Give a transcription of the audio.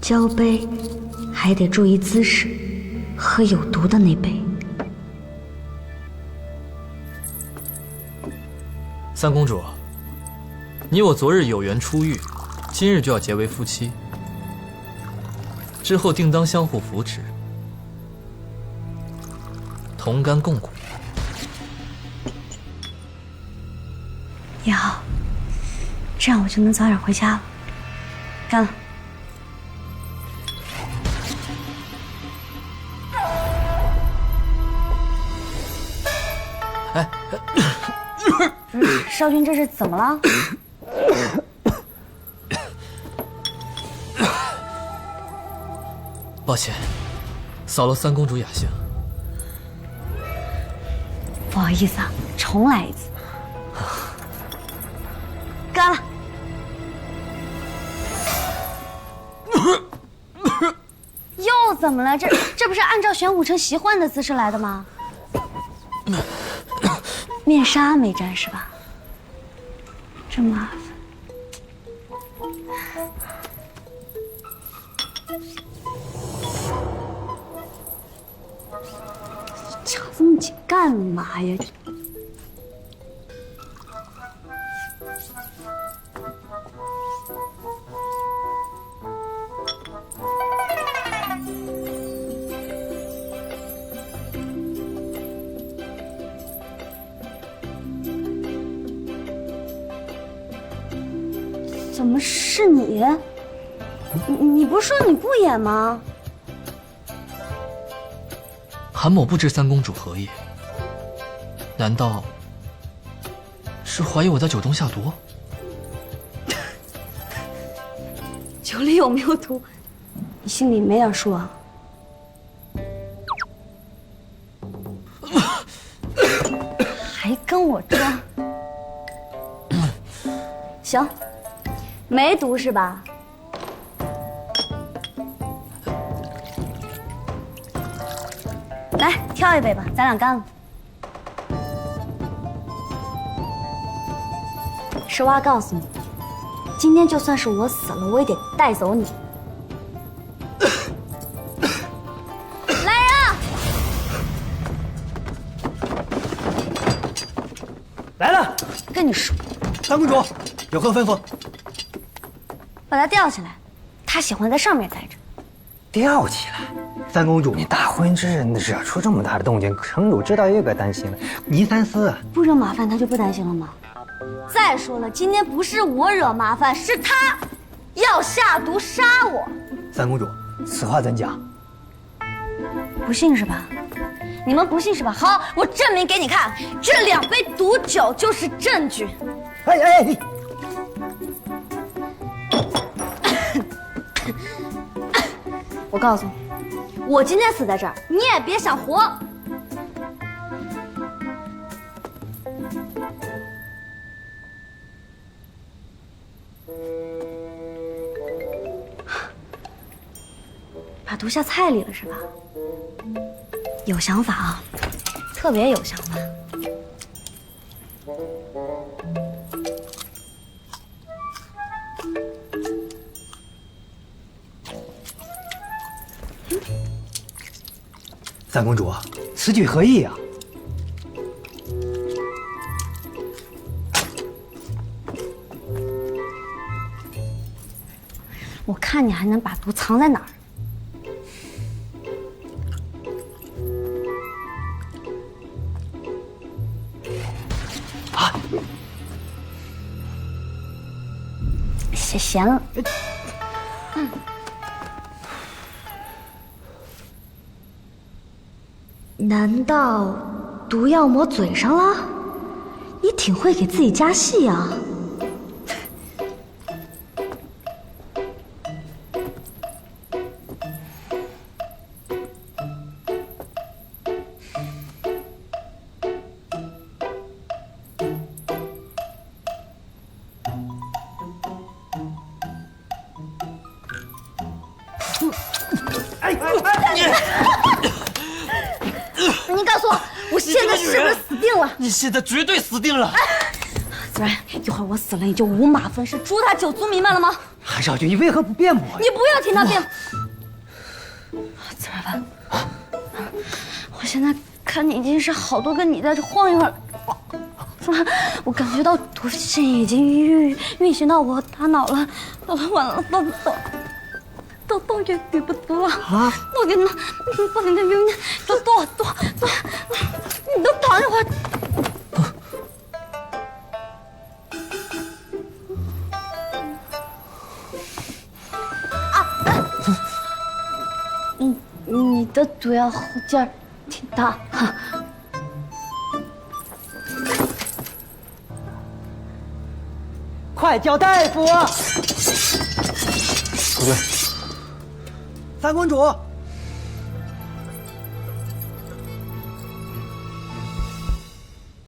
交杯还得注意姿势，喝有毒的那杯。三公主，你我昨日有缘初遇，今日就要结为夫妻，之后定当相互扶持，同甘共苦。也好，这样我就能早点回家了。干了。哎，少君这是怎么了？抱歉，扫了三公主雅兴。不好意思啊，重来一次。干了。又怎么了？这不是按照玄武城习惯的姿势来的吗？面纱没沾是吧？真麻烦。掐这么紧干嘛呀？怎么是你？你不是说你不演吗？韩某不知三公主何意，难道是怀疑我在酒中下毒？酒里有没有毒，你心里没点数啊？还跟我装？行，没毒是吧？来，挑一杯吧，咱俩干了。实话告诉你，今天就算是我死了，我也得带走你。来人！来了。跟你说，三公主有何吩咐？把他吊起来，他喜欢在上面待着。吊起来。三公主，你大婚之日惹出这么大的动静，城主知道又该担心了。倪三思，不惹麻烦他就不担心了吗？再说了，今天不是我惹麻烦，是他要下毒杀我。三公主，此话怎讲？不信是吧？你们不信是吧？好，我证明给你看，这2杯毒酒就是证据。哎哎，你我告诉你，我今天死在这儿，你也别想活。把毒下菜里了是吧？有想法啊，特别有想法。三公主，此举何意啊？我看你还能把毒藏在哪儿？啊！咸了。难道毒药抹嘴上了？你挺会给自己加戏啊！你告诉我，我现在是不是死定了？你现在绝对死定了！子然，一会儿我死了，你就五马分尸，诛他9族弥漫了吗？还少君，你为何不辩驳呀？你不要听他辩。子儿文，我现在看你已经是好多跟你在这晃悠了。我感觉到毒性已经运行到我大脑了，完了，都语不多啊！我给你，多，你都躺一会儿。你的毒药后劲儿挺大哈。快叫大夫！不对，三公主，